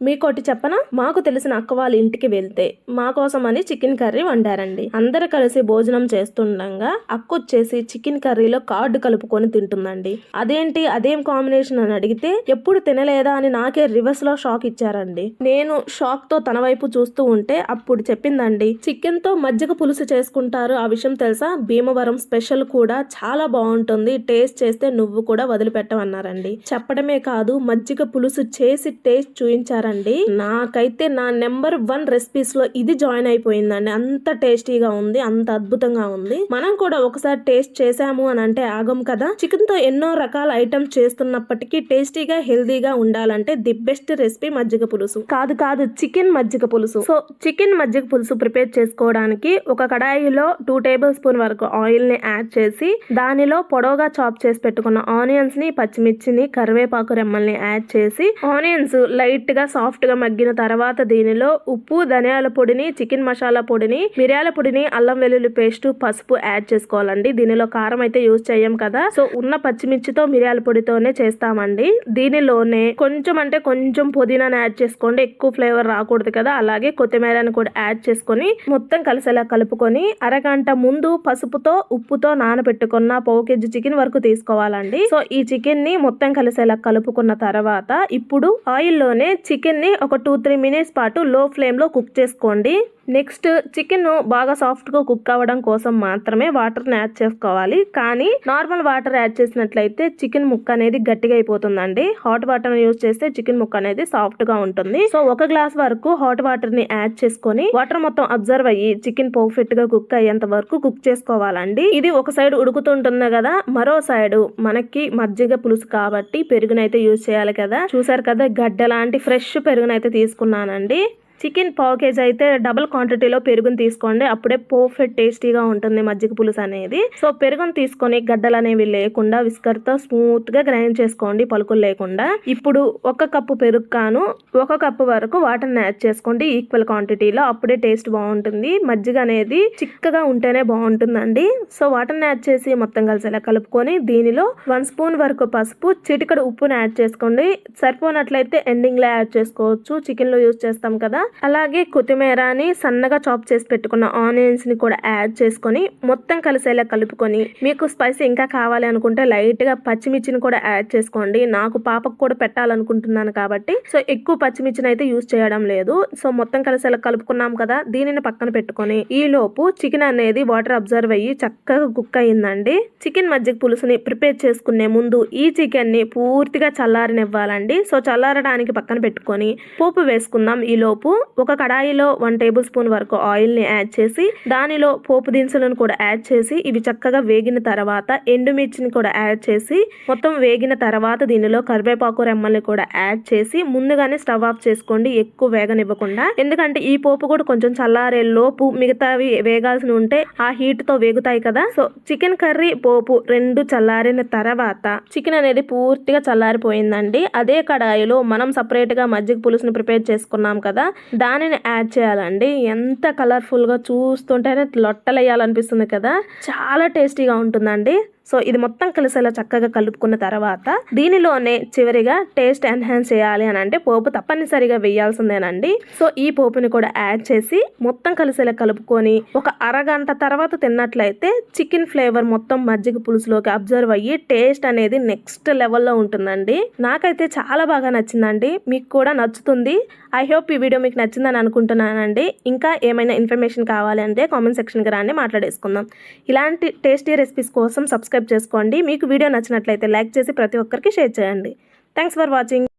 మీకోటి చెప్పనా, మాకు తెలిసిన అక్క వాళ్ళ ఇంటికి వెళ్తే మా కోసం అని చికెన్ కర్రీ వండారండి. అందరు కలిసి భోజనం చేస్తుండగా అక్క వచ్చేసి చికెన్ కర్రీలో కార్డు కలుపుకొని తింటుందండి. అదేంటి అదేం కాంబినేషన్ అని అడిగితే ఎప్పుడు తినలేదా అని నాకే రివర్స్ లో షాక్ ఇచ్చారండి. నేను షాక్ తో తన వైపు చూస్తూ ఉంటే అప్పుడు చెప్పిందండి, చికెన్ తో మజ్జిగ పులుసు చేసుకుంటారు, ఆ విషయం తెలుసా? భీమవరం స్పెషల్ కూడా చాలా బాగుంటుంది, టేస్ట్ చేస్తే నువ్వు కూడా వదిలిపెట్టమన్నారండి. చెప్పడమే కాదు మజ్జిగ పులుసు చేసి టేస్ట్ చూపించారండి. నాకైతే నా నెంబర్ 1 రెసిపీస్ లో ఇది జాయిన్ అయిపోయిందండి. అంత టేస్టీగా ఉంది, అంత అద్భుతంగా ఉంది. మనం కూడా ఒకసారి టేస్ట్ చేసాము అని అంటే ఆగం కదా. చికెన్ తో ఎన్నో రకాల ఐటమ్స్ చేస్తున్నప్పటికీ టేస్టీగా హెల్దీగా ఉండాలంటే ది బెస్ట్ రెసిపీ మజ్జిగ పులుసు. కాదు చికెన్ మజ్జిగ పులుసు. సో చికెన్ మజ్జిగ పులుసు ప్రిపేర్ చేసుకోవడానికి ఒక కడాయిలో 2 టేబుల్ స్పూన్ వరకు ఆయిల్ ని యాడ్ చేసి దానిలో పొడవుగా చాప్ చేసి పెట్టుకున్న ఆనియన్స్ ని, పచ్చిమిర్చిని, కరివేపాకు రెమ్మల్ని యాడ్ చేసి ఆనియన్స్ లైట్ గా సాఫ్ట్ గా మగ్గిన తర్వాత దీనిలో ఉప్పు, ధనియాల పొడిని, చికెన్ మసాలా పొడిని, మిరియాల పొడిని, అల్లం వెల్లుల్లి పేస్ట్, పసుపు యాడ్ చేసుకోవాలండి. దీనిలో కారం అయితే యూజ్ చేయం కదా, సో ఉన్న పచ్చిమిర్చితో మిరియాల పొడితోనే చేస్తామండి. దీనిలోనే కొంచెం పుదీనాని యాడ్ చేసుకోండి, ఎక్కువ ఫ్లేవర్ రాకూడదు కదా. అలాగే కొత్తిమీరని కూడా యాడ్ చేసుకొని మొత్తం కలిసేలా కలుపుకొని అరగంట ముందు పసుపుతో ఉప్పుతో నానబెట్టుకున్న 1/2 kg చికెన్ వరకు తీసుకోవాలండి. సో ఈ చికెన్ ని మొత్తం కలిసేలా కలుపుకున్న తర్వాత ఇప్పుడు ఆయిల్ లోనే చికెన్ ని ఒక 2-3 మినిట్స్ పాటు లో ఫ్లేమ్ లో కుక్ చేసుకోండి. నెక్స్ట్ చికెన్ బాగా సాఫ్ట్ గా కుక్ అవ్వడం కోసం మాత్రమే వాటర్ ని యాడ్ చేసుకోవాలి. కానీ నార్మల్ వాటర్ యాడ్ చేసినట్లయితే చికెన్ ముక్క అనేది గట్టిగా అయిపోతుందండి. హాట్ వాటర్ యూజ్ చేస్తే చికెన్ ముక్క అనేది సాఫ్ట్ గా ఉంటుంది. సో 1 గ్లాస్ వరకు హాట్ వాటర్ ని యాడ్ చేసుకొని వాటర్ మొత్తం అబ్జర్వ్ అయ్యి చికెన్ పర్ఫెక్ట్ గా కుక్ అయ్యేంత వరకు కుక్ చేసుకోవాలండి. ఇది ఒక సైడ్ ఉడుకుతుంటుంది కదా, మరో సైడ్ మనకి మజ్జిగ పులుసు కాబట్టి పెరుగునైతే యూజ్ చేయాలి కదా. చూసారు కదా, గడ్డ లాంటి ఫ్రెష్ పెరుగునైతే తీసుకున్నానండి. చికెన్ 1/2 kg అయితే డబుల్ క్వాంటిటీలో పెరుగుని తీసుకోండి, అప్పుడే పర్ఫెక్ట్ టేస్టీగా ఉంటుంది మజ్జిగ పులుసు అనేది. సో పెరుగుని తీసుకొని గడ్డలు అనేవి లేకుండా విస్కర్ తో స్మూత్ గా గ్రైండ్ చేసుకోండి, పలుకులు లేకుండా. ఇప్పుడు 1 కప్పు పెరుగు కాను 1 కప్పు వరకు వాటర్ ని యాడ్ చేసుకోండి ఈక్వల్ క్వాంటిటీలో, అప్పుడే టేస్ట్ బాగుంటుంది. మజ్జిగ అనేది చిక్కగా ఉంటేనే బాగుంటుందండి. సో వాటర్ ని యాడ్ చేసి మొత్తం కలిసేలా కలుపుకొని దీనిలో 1 స్పూన్ వరకు పసుపు, చిటికెడు ఉప్పుని యాడ్ చేసుకోండి. సరిపోనట్లయితే ఎండింగ్ లో యాడ్ చేసుకోవచ్చు, చికెన్ లో యూజ్ చేస్తాం కదా. అలాగే కొత్తిమీరని సన్నగా చాప్ చేసి పెట్టుకున్న ఆనియన్స్ ని కూడా యాడ్ చేసుకొని మొత్తం కలిసేలా కలుపుకొని, మీకు స్పైసీ ఇంకా కావాలి అనుకుంటే లైట్ గా పచ్చిమిర్చిని కూడా యాడ్ చేసుకోండి. నాకు పాపకు కూడా పెట్టాలనుకుంటున్నాను కాబట్టి సో ఎక్కువ పచ్చిమిర్చిని అయితే యూజ్ చేయడం లేదు. సో మొత్తం కలిసేలా కలుపుకున్నాం కదా, దీనిని పక్కన పెట్టుకొని ఈ లోపు చికెన్ అనేది వాటర్ అబ్జర్వ్ అయ్యి చక్కగా కుక్ అయ్యిందండి. చికెన్ మజ్జిగ పులుసుని ప్రిపేర్ చేసుకునే ముందు ఈ చికెన్ ని పూర్తిగా చల్లారనివ్వాలండి. సో చల్లారడానికి పక్కన పెట్టుకొని పోపు వేసుకుందాం. ఈ లోపు ఒక కడాయిలో 1 టేబుల్ స్పూన్ వరకు ఆయిల్ ని యాడ్ చేసి దానిలో పోపు దినుసులను కూడా యాడ్ చేసి ఇవి చక్కగా వేగిన తర్వాత ఎండుమిర్చిని కూడా యాడ్ చేసి మొత్తం వేగిన తర్వాత దీనిలో కరివేపాకు రెమ్మల్ని కూడా యాడ్ చేసి ముందుగానే స్టవ్ ఆఫ్ చేసుకోండి, ఎక్కువ వేగనివ్వకుండా. ఎందుకంటే ఈ పోపు కూడా కొంచెం చల్లారే లోపు మిగతావి వేగాల్సి ఉంటే ఆ హీట్ తో వేగుతాయి కదా. సో చికెన్ కర్రీ పోపు 2 చల్లారిన తర్వాత చికెన్ అనేది పూర్తిగా చల్లారిపోయిందండి. అదే కడాయిలో మనం సపరేట్ గా మజ్జిగ పులుసుని ప్రిపేర్ చేసుకున్నాం కదా, దానిని యాడ్ చేయాలండి. ఎంత కలర్ఫుల్ గా చూస్తుంటేనే లొట్టలేయాలనిపిస్తుంది కదా, చాలా టేస్టీగా ఉంటుందండి. సో ఇది మొత్తం కలిసేలా చక్కగా కలుపుకున్న తర్వాత దీనిలోనే చివరిగా టేస్ట్ ఎన్హాన్స్ చేయాలి అని అంటే పోపు తప్పనిసరిగా వేయాల్సిందేనండి. సో ఈ పోపుని కూడా యాడ్ చేసి మొత్తం కలిసేలా కలుపుకొని ఒక అరగంట తర్వాత తిన్నట్లయితే చికెన్ ఫ్లేవర్ మొత్తం మజ్జిగ పులుసులోకి అబ్జర్వ్ అయ్యి టేస్ట్ అనేది నెక్స్ట్ లెవెల్లో ఉంటుందండి. నాకైతే చాలా బాగా నచ్చిందండి, మీకు కూడా నచ్చుతుంది. ఐ హోప్ ఈ వీడియో మీకు నచ్చిందని అనుకుంటున్నానండి. ఇంకా ఏమైనా ఇన్ఫర్మేషన్ కావాలి అంటే కామెంట్ సెక్షన్కి రాండి, మాట్లాడేసుకుందాం. ఇలాంటి టేస్టీ రెసిపీస్ కోసం సబ్స్క్రైబ్ చేసుకోండి. మీకు వీడియో నచ్చినట్లయితే లైక్ చేసి ప్రతి ఒక్కరికి షేర్ చేయండి. Thanks for watching.